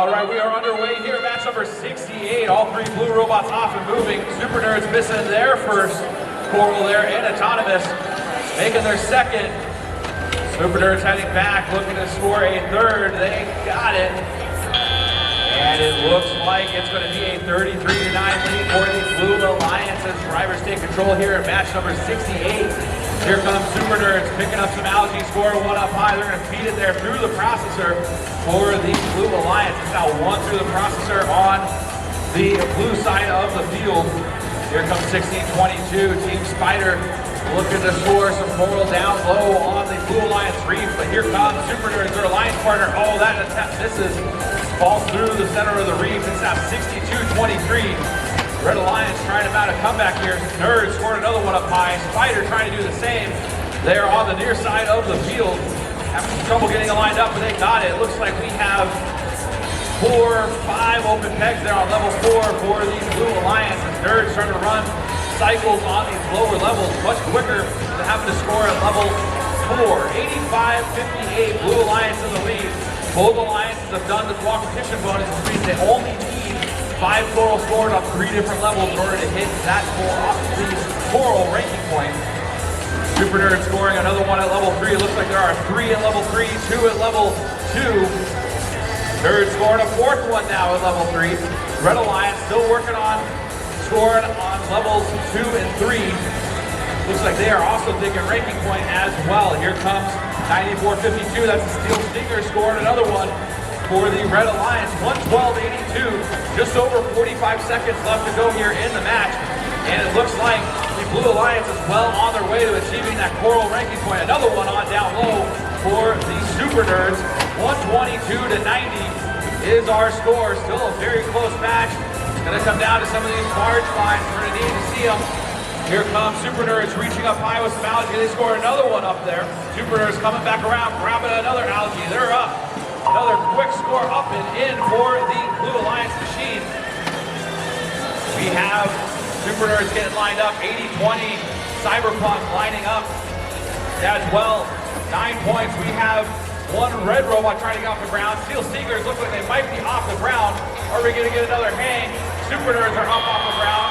All right, we are underway here. Match number 68. All three blue robots off and moving. SuperNURDs missing their first Qual there, and Autonomous making their second. SuperNURDs heading back, looking to score a third. They got it. And it looks like it's going to be a 33-9 lead for the Blue Alliance as drivers take control here in match number 68. Here comes SuperNURDs picking up some algae, score one up high. They're going to feed it there through the processor for the Blue Alliance. It's now one through the processor on the blue side of the field. Here comes 1622, Team Spyder looking to score some Qual down low on the Blue Alliance reef. But here comes SuperNURDs, their alliance partner. Oh, that attempt misses. Falls through the center of the reef. It's now 62-23. Red Alliance trying to mount a comeback here. Nerds scored another one up high. Spyder trying to do the same. They're on the near side of the field. Having some trouble getting it lined up, but they got it. It looks like we have 4 or 5 open pegs there on level 4 for the Blue Alliance. And Nerds starting to run cycles on these lower levels much quicker than having to score at level 4. 85-58, Blue Alliance in the lead. Both alliances have done the competition bonus, which means they only need 5 Qual scored on 3 different levels in order to hit that Qual ranking point. SuperNURDs scoring another one at level 3. It looks like there are 3 at level 3, 2 at level 2. Nerds scoring a 4th one now at level 3. Red Alliance still working on scoring on levels 2 and 3. Looks like they are also taking ranking point as well. Here comes 94-52, that's a Steel Stinger scoring another one for the Red Alliance. 112-82, just over 45 seconds left to go here in the match. And it looks like the Blue Alliance is well on their way to achieving that Qual ranking point. Another one on down low for the SuperNURDs. 122-90 is our score. Still a very close match. It's gonna come down to some of these large lines. We're gonna need to see them. Here comes SuperNURDs reaching up high with some algae. They score another one up there. SuperNURDs coming back around, grabbing another algae. They're up. Another quick score up and in for the Blue Alliance machine. We have SuperNURDs getting lined up. 80-20. CyberpunK lining up as well. 9 points. We have one red robot trying to get off the ground. Steel Stingers look like they might be off the ground. Are we going to get another hang? SuperNURDs are up off the ground.